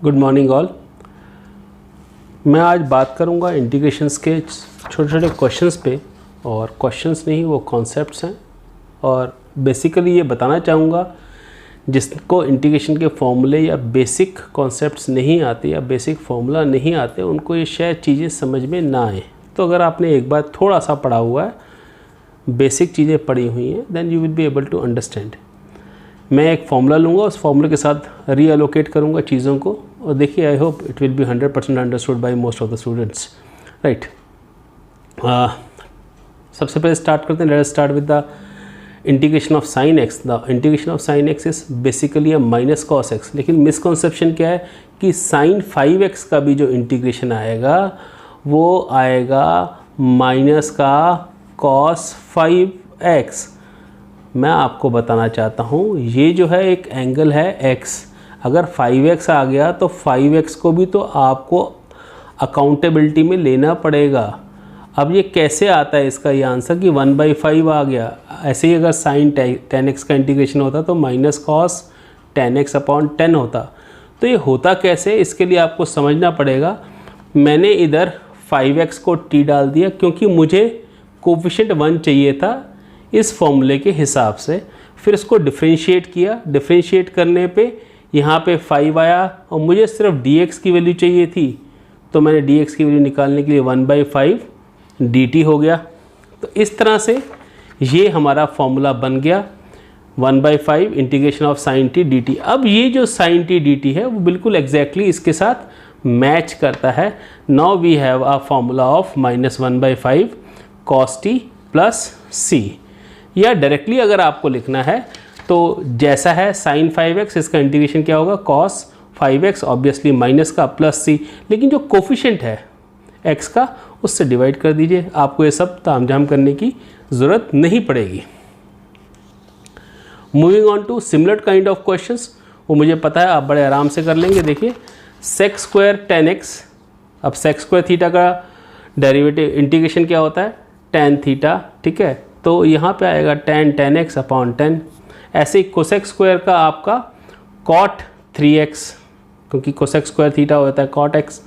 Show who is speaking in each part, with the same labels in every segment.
Speaker 1: Good morning all. मैं आज बात करूंगा इंटीग्रेशंस के छोटे छोटे क्वेश्चंस पे, और क्वेश्चंस नहीं वो कॉन्सेप्ट्स हैं। और बेसिकली ये बताना चाहूँगा जिसको इंटीग्रेशन के फॉर्मूले या बेसिक कॉन्सेप्ट्स नहीं आते या बेसिक फार्मूला नहीं आते, उनको ये शायद चीज़ें समझ में ना आए। तो अगर आपने एक बार थोड़ा सा पढ़ा हुआ है, बेसिक चीज़ें पढ़ी हुई हैं, then you will be able to understand. मैं एक फार्मूला लूँगा, उस फार्मूले के साथ रीअलोकेट करूँगा चीज़ों को, और देखिए आई hope it will B 100% understood by most of the students, right. सबसे पहले स्टार्ट करते हैं। Let us start with the integration of sine x. The integration of sine x is basically a minus cos x. लेकिन misconception क्या है कि sign 5x का भी जो इंटीग्रेशन आएगा वो आएगा माइनस का कॉस 5x। मैं आपको बताना चाहता हूँ ये जो है एक एंगल है x, अगर 5x आ गया तो 5x को भी तो आपको अकाउंटेबिलिटी में लेना पड़ेगा। अब ये कैसे आता है इसका ये आंसर कि 1/5 आ गया। ऐसे ही अगर साइन 10x का इंटीग्रेशन होता तो माइनस कॉस 10x अपॉन 10 होता। तो ये होता कैसे, इसके लिए आपको समझना पड़ेगा। मैंने इधर 5x को t डाल दिया क्योंकि मुझे कोफिशिएंट 1 चाहिए था इस फॉर्मूले के हिसाब से। फिर इसको डिफरेंशिएट किया, डिफरेंशिएट करने पे यहाँ पे 5 आया और मुझे सिर्फ dx की वैल्यू चाहिए थी, तो मैंने dx की वैल्यू निकालने के लिए 1/5 dt हो गया। तो इस तरह से ये हमारा फॉर्मूला बन गया 1/5 integration of sine t dt। अब ये जो साइन t dt है वो बिल्कुल एग्जैक्टली इसके साथ मैच करता है। Now we have a formula of -1/5 cos t plus c। या डायरेक्टली अगर आपको लिखना है तो जैसा है साइन 5x, इसका इंटीग्रेशन क्या होगा cos 5x, ऑब्वियसली माइनस का प्लस c, लेकिन जो कोफिशिएंट है x का उससे डिवाइड कर दीजिए। आपको ये सब तामझाम करने की ज़रूरत नहीं पड़ेगी। Moving on to similar kind of questions, वो मुझे पता है आप बड़े आराम से कर लेंगे। देखिए sec स्क्वायर 10x, अब sec स्क्वायर थीटा का डेरिवेटिव इंटीग्रेशन क्या होता है tan थीटा, ठीक है। तो यहाँ पे आएगा tan 10x अपॉन 10। ऐसे ही कोसेक स्क्वायर का आपका cot 3x, क्योंकि कोसेक स्क्वायर थीटा होता है cot x।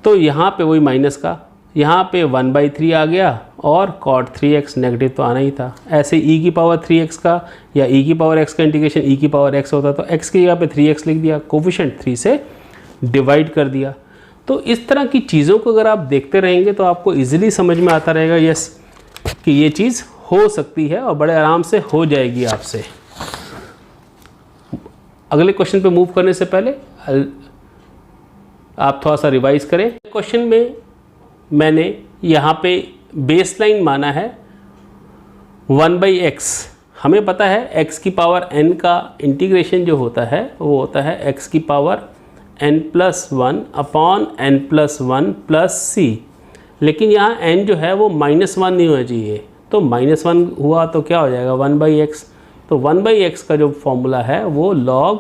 Speaker 1: तो यहाँ पे वही माइनस का, यहाँ पे 1/3 आ गया और cot 3x, नेगेटिव तो आना ही था। ऐसे e की पावर 3x का या e की पावर x का इंटीग्रेशन e की पावर x होता तो x की जगह पे 3x लिख दिया, कोफिशिएंट 3 से डिवाइड कर दिया। तो इस तरह की चीज़ों को अगर आप देखते रहेंगे तो आपको ईजिली समझ में आता रहेगा यस कि ये चीज़ हो सकती है और बड़े आराम से हो जाएगी आपसे। अगले क्वेश्चन पे मूव करने से पहले आप थोड़ा सा रिवाइज करें। क्वेश्चन में मैंने यहाँ पे बेसलाइन माना है 1/x। हमें पता है x की पावर n का इंटीग्रेशन जो होता है वो होता है x की power n+1 upon n+1 plus c। लेकिन यहाँ n जो है वो -1 नहीं होना चाहिए, तो -1 हुआ तो क्या हो जाएगा 1/x। तो 1/x का जो फॉर्मूला है वो log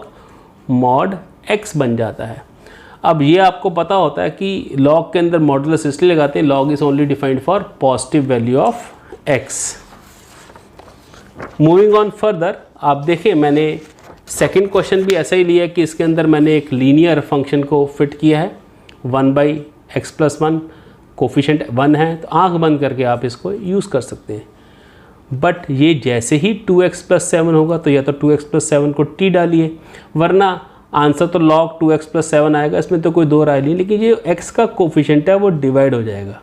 Speaker 1: mod x बन जाता है। अब ये आपको पता होता है कि log के अंदर मॉडुलस इसलिए लगाते हैं, log is only defined for positive value of x। Moving on further, आप देखें मैंने सेकंड क्वेश्चन भी ऐसा ही लिया कि इसके अंदर मैंने एक लीनियर फंक्शन को फिट किया है 1/x+1, कोफिशिएंट 1 है, तो आंख बंद करके आप इसको यूज़ कर सकते हैं। बट ये जैसे ही 2x+7 होगा तो या तो 2x+7 को t डालिए, वरना आंसर तो log 2x+7 आएगा, इसमें तो कोई दो राय नहीं। लेकिन ये x का कोफिशिएंट है वो डिवाइड हो जाएगा।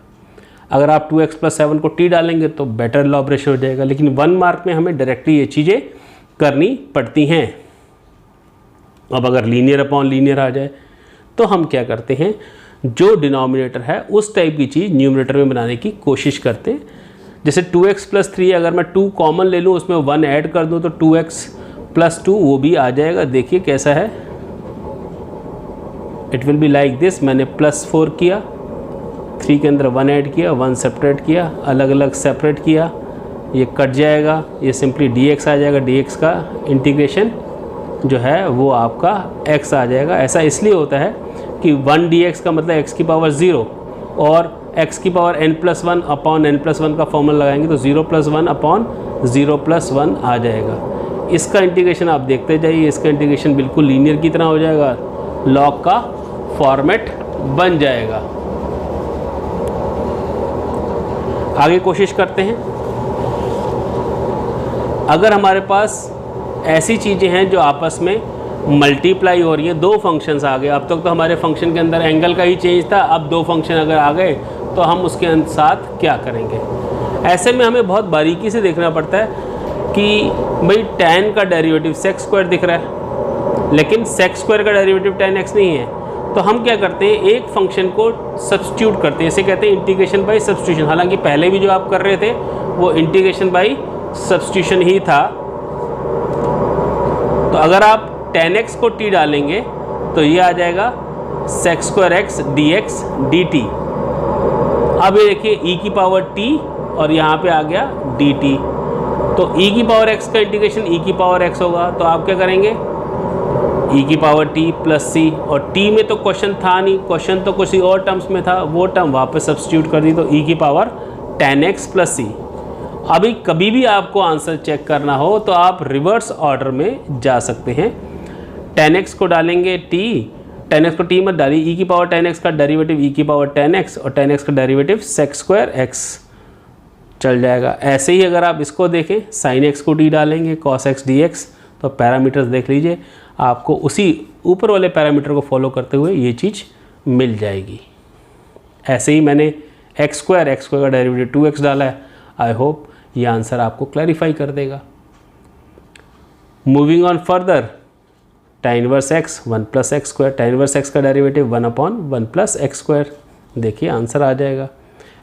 Speaker 1: अगर आप 2x+7 को t डालेंगे तो बेटर लॉ ऑपरेशन हो जाएगा, लेकिन 1 मार्क में हमें डायरेक्टली ये चीज़ें करनी पड़ती हैं। अब अगर लीनियर अपॉन लीनियर आ जाए तो हम क्या करते हैं, जो डिनोमिनेटर है उस टाइप की चीज़ न्यूमरेटर में बनाने की कोशिश करते हैं। जैसे 2x+3 अगर मैं 2 कॉमन ले लूँ, उसमें 1 ऐड कर दूँ तो 2x+2 वो भी आ जाएगा। देखिए कैसा है, it will be like this. मैंने +4 किया, 3 के अंदर 1 ऐड किया, 1 सेपरेट किया, अलग अलग सेपरेट किया, ये कट जाएगा, ये सिंपली dx आ जाएगा। dx का इंटीग्रेशन जो है वो आपका x आ जाएगा। ऐसा इसलिए होता है कि 1 dx का मतलब x की पावर 0 और x की पावर n+1 अपॉन n+1 का फॉर्मूला लगाएंगे तो 0+1 अपॉन 0+1 आ जाएगा। इसका इंटीग्रेशन आप देखते जाइए, इसका इंटीग्रेशन बिल्कुल लीनियर की तरह हो जाएगा। लॉग का फॉर्मेट बन जाएगा। आगे कोशिश करते हैं। अगर हमारे पास ऐसी चीज़ें हैं जो आपस में मल्टीप्लाई हो रही है, दो फंक्शंस आ गए, अब तक तो हमारे फंक्शन के अंदर एंगल का ही चेंज था, अब दो फंक्शन अगर आ गए तो हम उसके साथ क्या करेंगे। ऐसे में हमें बहुत बारीकी से देखना पड़ता है कि भाई tan का डेरिवेटिव sec स्क्वायर दिख रहा है, लेकिन sec स्क्वायर का डेरिवेटिव tan x नहीं है, तो हम क्या करते हैं, एक फंक्शन को सब्स्टिट्यूट करते हैं, इसे कहते हैं इंटीग्रेशन बाय सब्स्टिट्यूशन। हालांकि पहले भी जो आप कर रहे थे वो इंटीग्रेशन बाय सब्स्टिट्यूशन ही था। तो अगर आप tan x को t डालेंगे तो ये आ जाएगा sec square x dx dt। अब ये देखिए e की पावर t और यहाँ पे आ गया dt, तो e की पावर x का इंटीग्रेशन e की पावर x होगा, तो आप क्या करेंगे e की पावर t प्लस c, और t में तो क्वेश्चन था नहीं, क्वेश्चन तो किसी और टर्म्स में था, वो टर्म वहाँ पे सब्स्टिट्यूट कर दी, तो e की power tan x plus c। अभी कभी भी आपको आंसर चेक करना हो तो आप रिवर्स ऑर्डर में जा सकते हैं। tan x को डालेंगे t, tan x को t मत डालिए, e की पावर tan x का डेरिवेटिव e की पावर tan x और tan x का डेरिवेटिव sec स्क्वायर x चल जाएगा। ऐसे ही अगर आप इसको देखें, sin x को t डालेंगे cos x dx, तो पैरामीटर्स देख लीजिए, आपको उसी ऊपर वाले पैरामीटर को फॉलो करते हुए ये चीज़ मिल जाएगी। ऐसे ही मैंने x स्क्वायर का डेरिवेटिव 2x डाला है। आई होप ये आंसर आपको क्लैरिफाई कर देगा। Moving on further, tan inverse x 1 plus x square, tan inverse x का डेरिवेटिव 1/1 प्लस एक्स स्क्वायर, देखिए आंसर आ जाएगा।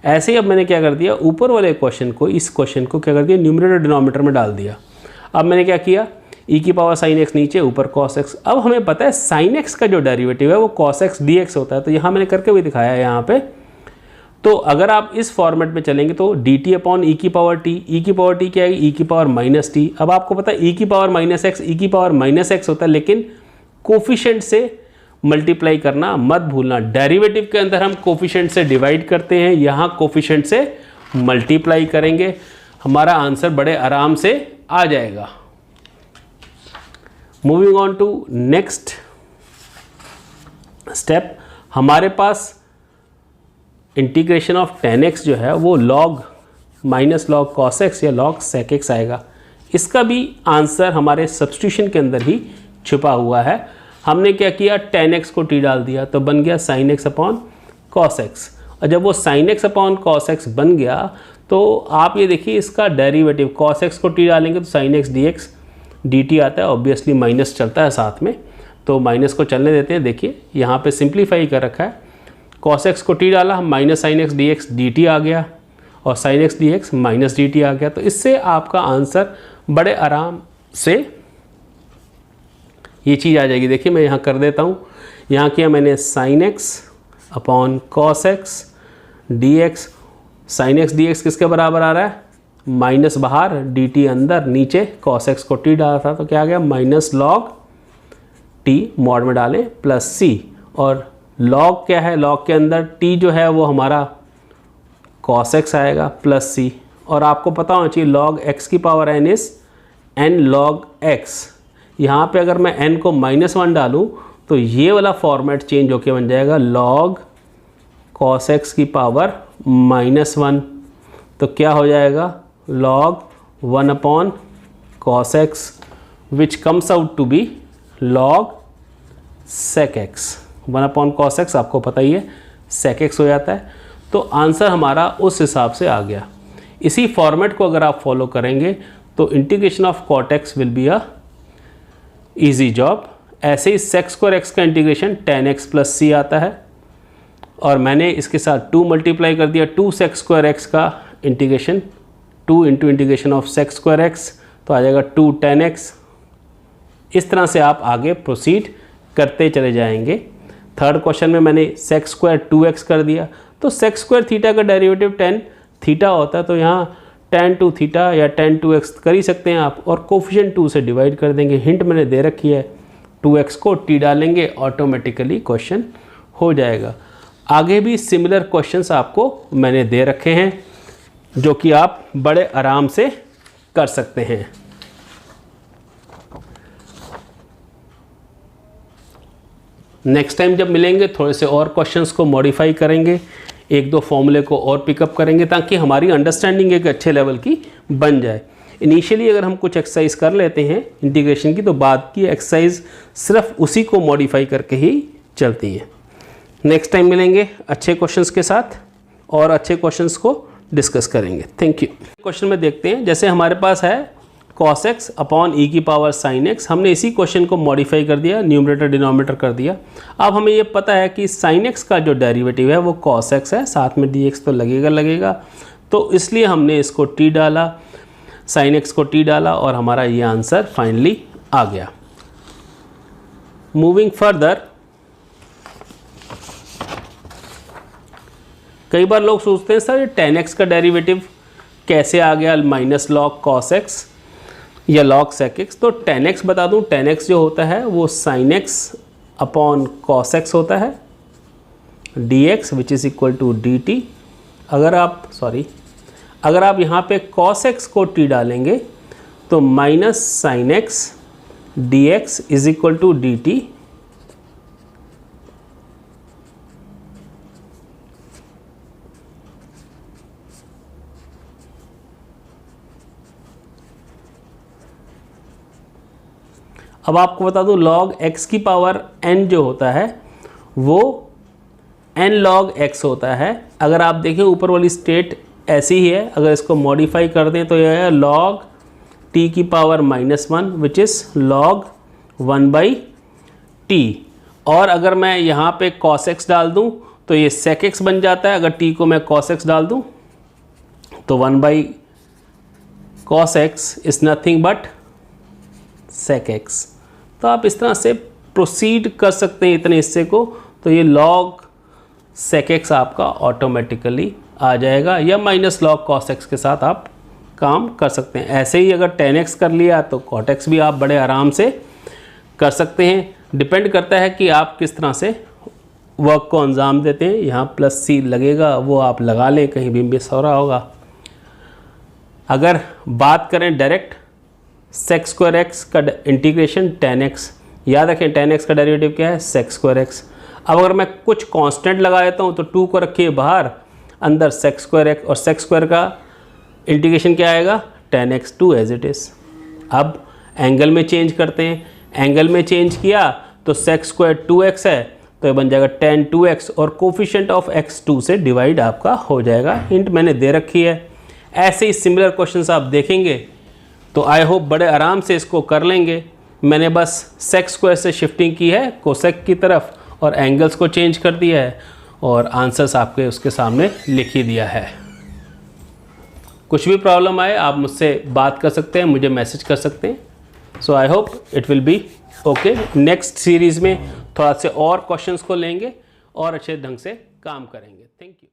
Speaker 1: ऐसे ही अब मैंने क्या कर दिया, ऊपर वाले क्वेश्चन को, इस क्वेश्चन को क्या कर दिया, न्यूमरेटर डिनोमिनेटर में डाल दिया। अब मैंने क्या किया, e की पावर sin x नीचे, ऊपर cos x। अब हमें पता है sin x का जो डेरिवेटिव है वो cos x dx होता है, तो यहाँ मैंने करके भी दिखाया है यहाँ पे। तो अगर आप इस फॉर्मेट में चलेंगे तो dt अपॉन e की पावर t, e की पावर t क्या है, e की पावर माइनस t। अब आपको पता है e की पावर माइनस x, e की पावर माइनस x होता है, लेकिन कोफिशिएंट से मल्टीप्लाई करना मत भूलना। डेरिवेटिव के अंदर हम कोफिशिएंट से डिवाइड करते हैं, यहाँ कोफिशिएंट से मल्टीप्लाई करेंगे, हमारा आंसर बड़े आराम से आ जाएगा। Moving on to next step, हमारे पास इंटीग्रेशन ऑफ tan x जो है वो log minus log cos x या log sec x आएगा। इसका भी आंसर हमारे सब्स्टिट्यूशन के अंदर ही छुपा हुआ है। हमने क्या किया, tan x को t डाल दिया तो बन गया sin x upon cos x, और जब वो sin x upon cos x बन गया तो आप ये देखिए इसका डेरिवेटिव cos x को t डालेंगे तो sin x dx dt आता है, ऑब्वियसली माइनस चलता है साथ में, तो माइनस को चलने देते हैं। देखिए यहाँ पे सिंप्लीफाई कर रखा है, cos x को t डाला, minus sin x dx dt आ गया, और sin x dx minus dt आ गया। तो इससे आपका आंसर बड़े आराम से ये चीज़ आ जाएगी। देखिए मैं यहाँ कर देता हूँ, यहाँ किया मैंने sin x upon cos x dx, sin x dx किसके बराबर आ रहा है, माइनस बाहर dt अंदर, नीचे cos x को t डाला था तो क्या आ गया, माइनस log t मॉड में डालें प्लस c, और log क्या है, log के अंदर t जो है वो हमारा cos x आएगा प्लस c, और आपको पता होना चाहिए log x की power n is n log x। यहाँ पे अगर मैं n को -1 डालूँ तो ये वाला फॉर्मेट चेंज होके बन जाएगा log cos x की पावर -1, तो क्या हो जाएगा log 1 upon cos x which comes out to be log sec x। 1 upon cos x आपको पता ही है sec x हो जाता है, तो आंसर हमारा उस हिसाब से आ गया। इसी फॉर्मेट को अगर आप फॉलो करेंगे तो integration of cot x will be a easy job. ऐसे ही sec स्क्वायर x का integration tan x plus c आता है, और मैंने इसके साथ 2 मल्टीप्लाई कर दिया, 2 sec स्क्वायर x का integration, 2 into integration of sec square x, तो आ जाएगा 2 tan x। इस तरह से आप आगे प्रोसीड करते चले जाएंगे। थर्ड क्वेश्चन में मैंने sec स्क्वायर 2x कर दिया, तो sec स्क्वायर थीटा का डेरिवेटिव tan थीटा होता है, तो यहाँ tan 2 थीटा या tan 2x कर ही सकते हैं आप, और कोफिशिएंट 2 से डिवाइड कर देंगे। हिंट मैंने दे रखी है, 2x को t डालेंगे, ऑटोमेटिकली क्वेश्चन हो जाएगा। आगे भी सिमिलर क्वेश्चंस आपको मैंने दे रखे हैं जो कि आप बड़े आराम से कर सकते हैं। नेक्स्ट टाइम जब मिलेंगे थोड़े से और क्वेश्चंस को मॉडिफाई करेंगे, एक दो फॉर्मूले को और पिकअप करेंगे ताकि हमारी अंडरस्टैंडिंग एक अच्छे लेवल की बन जाए। इनिशियली अगर हम कुछ एक्सरसाइज कर लेते हैं इंटीग्रेशन की, तो बाद की एक्सरसाइज सिर्फ उसी को मॉडिफाई करके ही चलती हैं। नेक्स्ट टाइम मिलेंगे अच्छे क्वेश्चंस के साथ और अच्छे क्वेश्चंस को डिस्कस करेंगे। Thank you. क्वेश्चन में देखते हैं, जैसे हमारे पास है cos x अपॉन e की पावर sin x, हमने इसी क्वेश्चन को मॉडिफाई कर दिया, न्यूमरेटर डिनोमिनेटर कर दिया। अब हमें ये पता है कि sin x का जो डेरिवेटिव है वो cos x है, साथ में dx तो लगेगा, तो इसलिए हमने इसको t डाला, sin x को t डाला और हमारा ये आंसर फाइनली आ गया। मूविंग फर्दर, कई बार लोग सोचते हैं सर ये tan x का डेरिवेटिव कैसे आ गया माइनस log cos x या log sec x। तो tan x बता दूं, tan x जो होता है वो sin x upon cos x होता है, dx which is equal to dt। अगर आप यहाँ पे cos x को t डालेंगे तो minus sin x dx is equal to dt। अब आपको बता दूं log x की पावर n जो होता है वो n log x होता है। अगर आप देखें ऊपर वाली स्टेट ऐसी ही है, अगर इसको मॉडिफाई कर दें तो यह है log t की power -1 which is log 1/t। और अगर मैं यहाँ पे cos x डाल दूँ तो ये sec x बन जाता है। अगर t को मैं cos x डाल दूँ तो 1/cos x is nothing but sec x। तो आप इस तरह से प्रोसीड कर सकते हैं इतने हिस्से को, तो ये log sec x आपका ऑटोमेटिकली आ जाएगा, या माइनस log cos x के साथ आप काम कर सकते हैं। ऐसे ही अगर tan x कर लिया तो cot x भी आप बड़े आराम से कर सकते हैं। डिपेंड करता है कि आप किस तरह से वर्क को अंजाम देते हैं। यहाँ प्लस c लगेगा, वो आप लगा लें, कहीं भी मिस हो रहा होगा। अगर बात करें डायरेक्ट sec स्क्वायर x का इंटीग्रेशन tan x, याद रखें tan x का डेरिवेटिव क्या है sec स्क्वायर x। अब अगर मैं कुछ कांस्टेंट लगा देता हूँ तो 2 को रखिए बाहर, अंदर sec स्क्वायर x, और sec स्क्वायर का इंटीग्रेशन क्या आएगा tan x 2 as it is. अब एंगल में चेंज करते हैं, एंगल में चेंज किया तो sec स्क्वायर 2x है तो ये बन जाएगा tan 2x, और कोफिशिएंट ऑफ x 2 से डिवाइड आपका हो जाएगा। हिंट मैंने दे रखी है। ऐसे ही सिमिलर क्वेश्चंस आप देखेंगे तो आई होप बड़े आराम से इसको कर लेंगे। मैंने बस sec स्क्वायर से शिफ्टिंग की है कोसेक की तरफ और एंगल्स को चेंज कर दिया है और आंसर्स आपके उसके सामने लिख ही दिया है। कुछ भी प्रॉब्लम आए आप मुझसे बात कर सकते हैं, मुझे मैसेज कर सकते हैं। So I hope it will be okay. Next series में थोड़ा से और क्वेश्चंस को लेंगे और अच्छे ढंग से काम करेंगे। Thank you.